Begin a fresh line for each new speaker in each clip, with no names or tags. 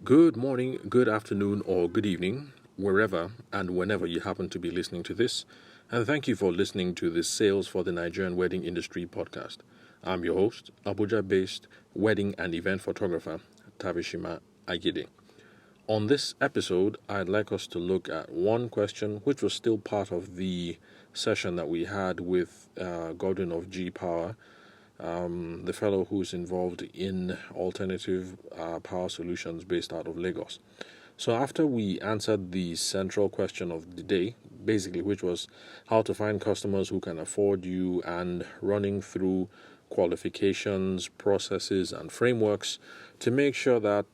Good morning, good afternoon, or good evening, wherever and whenever you happen to be listening to this. And thank you for listening to this Sales for the Nigerian Wedding Industry podcast. I'm your host, Abuja based wedding and event photographer, Tavishima Agide. On this episode, I'd like us to look at one question which was still part of the session that we had with Gordon of G Power, the fellow who's involved in alternative power solutions based out of Lagos. So, after we answered the central question of the day, basically, which was how to find customers who can afford you and running through qualifications, processes, and frameworks to make sure that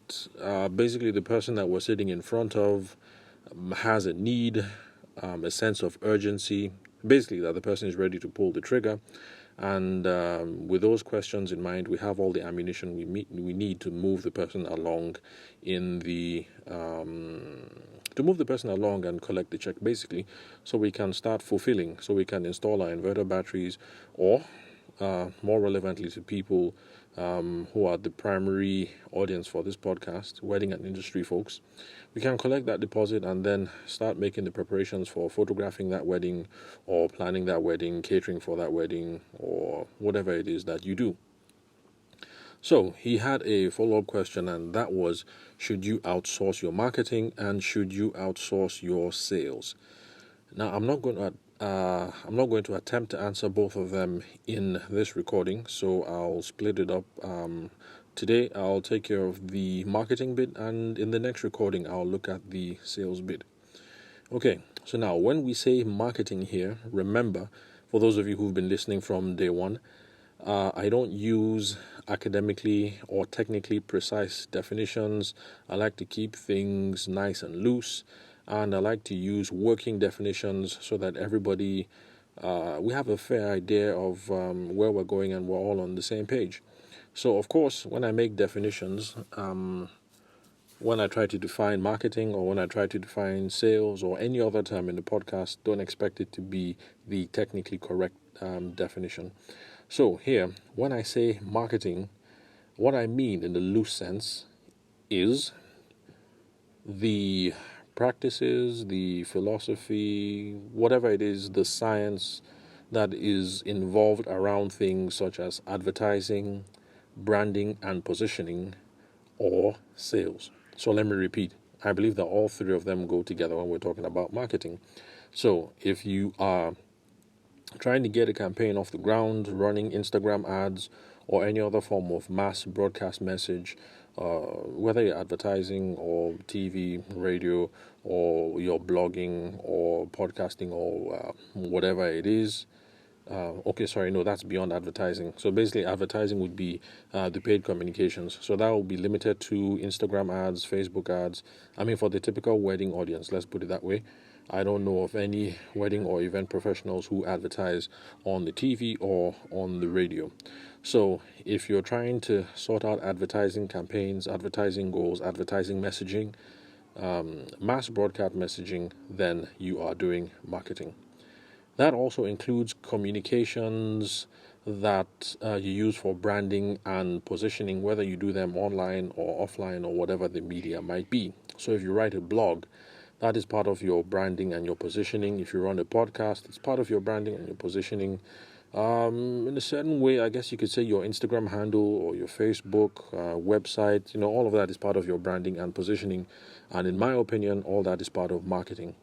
basically the person that we're sitting in front of has a need, a sense of urgency, basically, that the person is ready to pull the trigger. And with those questions in mind, we have all the ammunition we need to move the person along in the to move the person along and collect the check, basically, so we can start fulfilling, so we can install our inverter batteries, or more relevantly to people who are the primary audience for this podcast, wedding and industry folks. We can collect that deposit and then start making the preparations for photographing that wedding or planning that wedding, catering for that wedding, or whatever it is that you do. So he had a follow-up question, and that was, should you outsource your marketing and should you outsource your sales? Now, I'm not going to attempt to answer both of them in this recording, so I'll split it up. Today, I'll take care of the marketing bit, and in the next recording, I'll look at the sales bit. Okay, so now when we say marketing here, remember, for those of you who've been listening from day one, I don't use academically or technically precise definitions. I like to keep things nice and loose, and I like to use working definitions so that everybody, we have a fair idea of where we're going and we're all on the same page. So, of course, when I make definitions, when I try to define marketing or when I try to define sales or any other term in the podcast, don't expect it to be the technically correct definition. So here, when I say marketing, what I mean in the loose sense is the practices, the philosophy, whatever it is, the science that is involved around things such as advertising, branding, and positioning, or sales. So let me repeat. I believe that all three of them go together when we're talking about marketing. So if you are trying to get a campaign off the ground, running Instagram ads, or any other form of mass broadcast message, whether you're advertising or TV, radio, or you're blogging or podcasting or whatever it is. That's beyond advertising. So basically, advertising would be the paid communications. So that will be limited to Instagram ads, Facebook ads. I mean, for the typical wedding audience, let's put it that way. I don't know of any wedding or event professionals who advertise on the TV or on the radio. So if you're trying to sort out advertising campaigns, advertising goals, advertising messaging, mass broadcast messaging, then you are doing marketing. That also includes communications that you use for branding and positioning, whether you do them online or offline or whatever the media might be. So if you write a blog, that is part of your branding and your positioning. If you run a podcast, it's part of your branding and your positioning. In a certain way, I guess you could say your Instagram handle or your Facebook website, all of that is part of your branding and positioning. And in my opinion, all that is part of marketing.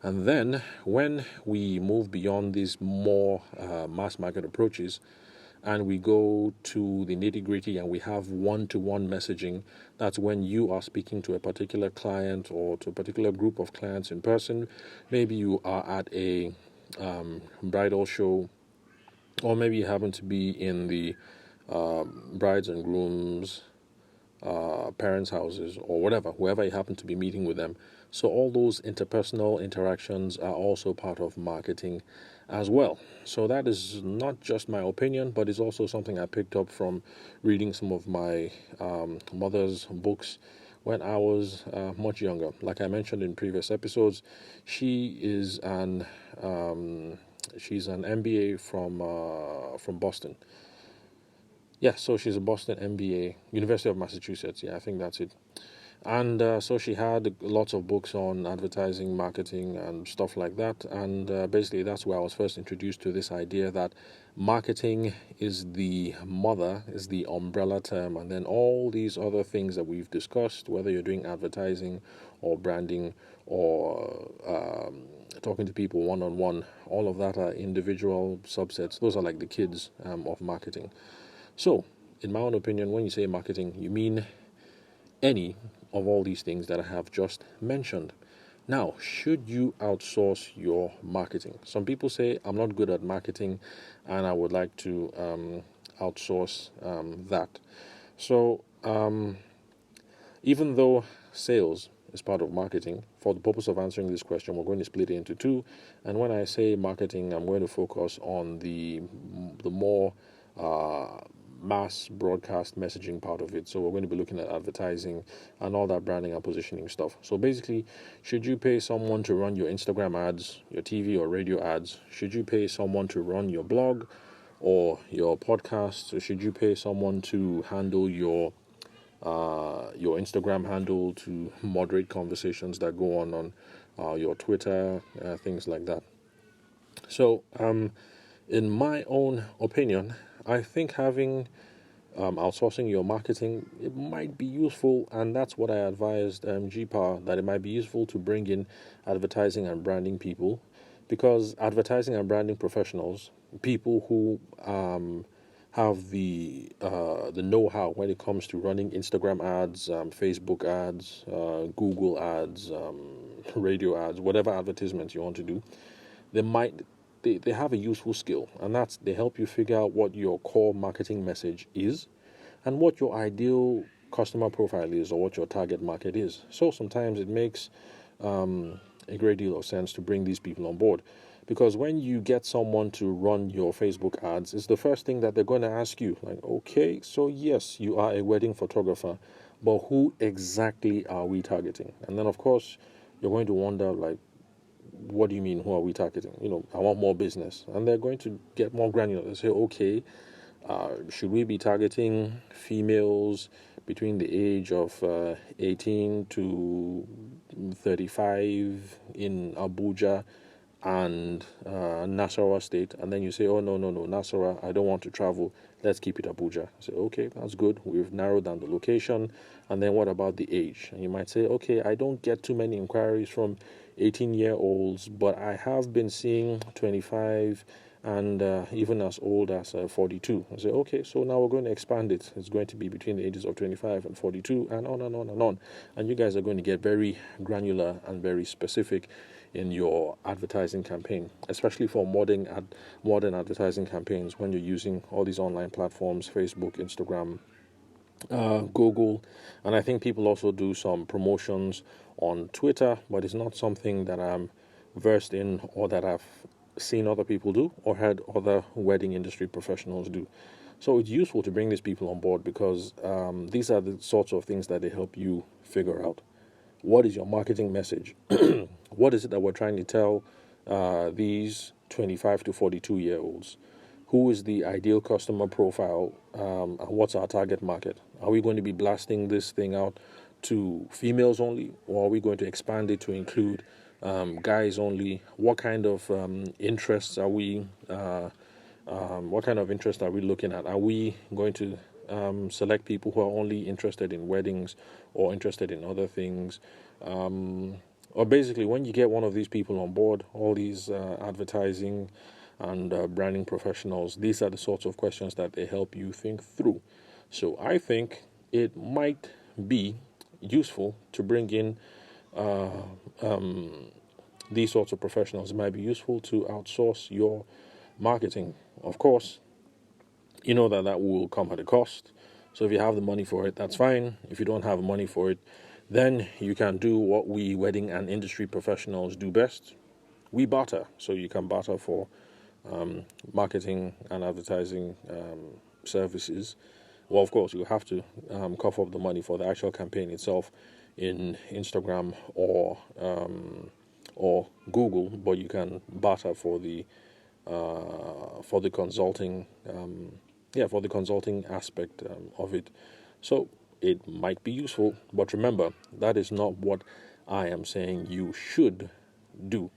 And then when we move beyond these more mass market approaches and we go to the nitty-gritty and we have one-to-one messaging, that's when you are speaking to a particular client or to a particular group of clients in person. Maybe you are at a bridal show, or maybe you happen to be in the brides and grooms' parents' houses or whatever, whoever you happen to be meeting with them. So all those interpersonal interactions are also part of marketing as well. So that is not just my opinion, but it's also something I picked up from reading some of my mother's books when I was much younger. Like I mentioned in previous episodes, she's an MBA from Boston. Yeah, so she's a Boston MBA, University of Massachusetts. Yeah, I think that's it. And so she had lots of books on advertising, marketing, and stuff like that. And basically, that's where I was first introduced to this idea that marketing is the mother, is the umbrella term, and then all these other things that we've discussed, whether you're doing advertising or branding or talking to people one on one, all of that are individual subsets. Those are like the kids of marketing. So, in my own opinion, when you say marketing, you mean any of all these things that I have just mentioned. Now, should you outsource your marketing? Some people say, I'm not good at marketing and I would like to outsource that. So, even though sales is part of marketing, for the purpose of answering this question, we're going to split it into two. And when I say marketing, I'm going to focus on the more mass broadcast messaging part of it. So we're going to be looking at advertising and all that branding and positioning stuff. So basically, should you pay someone to run your Instagram ads, your TV or radio ads? Should you pay someone to run your blog or your podcast? Or should you pay someone to handle your Instagram handle, to moderate conversations that go on your Twitter, things like that? So, in my own opinion, I think having outsourcing your marketing, it might be useful, and that's what I advised G-Power, that it might be useful to bring in advertising and branding people, because advertising and branding professionals, people who have the know-how when it comes to running Instagram ads, Facebook ads, Google ads, radio ads, whatever advertisements you want to do, they have a useful skill, and that's they help you figure out what your core marketing message is and what your ideal customer profile is, or what your target market is. So sometimes it makes a great deal of sense to bring these people on board, because when you get someone to run your Facebook ads, it's the first thing that they're going to ask you, like, okay, so yes, you are a wedding photographer, but who exactly are we targeting? And then of course you're going to wonder, like, what do you mean, who are we targeting? I want more business. And they're going to get more granular. They say, okay, should we be targeting females between the age of 18 to 35 in Abuja and Nasarawa State? And then you say, oh, no, Nasarawa, I don't want to travel. Let's keep it Abuja. I say, okay, that's good. We've narrowed down the location. And then what about the age? And you might say, okay, I don't get too many inquiries from 18-year-olds, but I have been seeing 25 and even as old as 42. I say, okay, so now we're going to expand it. It's going to be between the ages of 25 and 42, and on and on and on. And you guys are going to get very granular and very specific in your advertising campaign, especially for modern advertising campaigns, when you're using all these online platforms, Facebook, Instagram, Google, and I think people also do some promotions on Twitter, but it's not something that I'm versed in or that I've seen other people do or had other wedding industry professionals do. So it's useful to bring these people on board, because these are the sorts of things that they help you figure out. What is your marketing message? What is it that we're trying to tell these 25 to 42-year-olds? Who is the ideal customer profile? And what's our target market? Are we going to be blasting this thing out to females only, or are we going to expand it to include guys only? What kind of interests are we? What kind of interest are we looking at? Are we going to select people who are only interested in weddings or interested in other things? Or basically, when you get one of these people on board, all these advertising and branding professionals, these are the sorts of questions that they help you think through. So I think it might be useful to bring in these sorts of professionals. It might be useful to outsource your marketing. Of course, you know that will come at a cost. So if you have the money for it, that's fine. If you don't have money for it, then you can do what we wedding and industry professionals do best. We barter. So you can barter for marketing and advertising services. Well, of course, you have to cough up the money for the actual campaign itself in Instagram or Google, but you can barter for the consulting, for the consulting aspect of it. So it might be useful. But remember, that is not what I am saying you should do.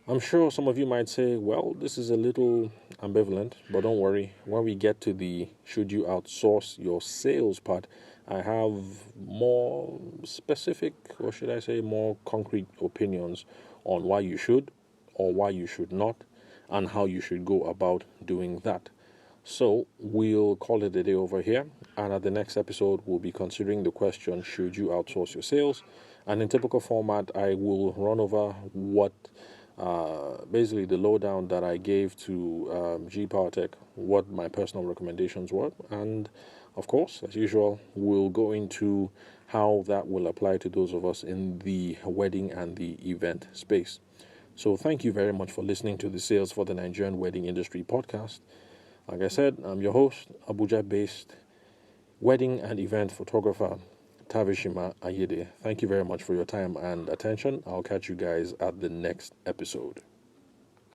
I'm sure some of you might say, well, this is a little ambivalent, but don't worry. When we get to the should you outsource your sales part, I have more specific, or should I say more concrete opinions on why you should or why you should not, and how you should go about doing that. So we'll call it a day over here, and at the next episode, we'll be considering the question, should you outsource your sales? And in typical format, I will run over what basically the lowdown that I gave to G Power Tech, what my personal recommendations were, and of course, as usual, we'll go into how that will apply to those of us in the wedding and the event space. So thank you very much for listening to the Sales for the Nigerian Wedding Industry podcast. Like I said, I'm your host, Abuja-based wedding and event photographer, Tavishima Ayede. Thank you very much for your time and attention. I'll catch you guys at the next episode.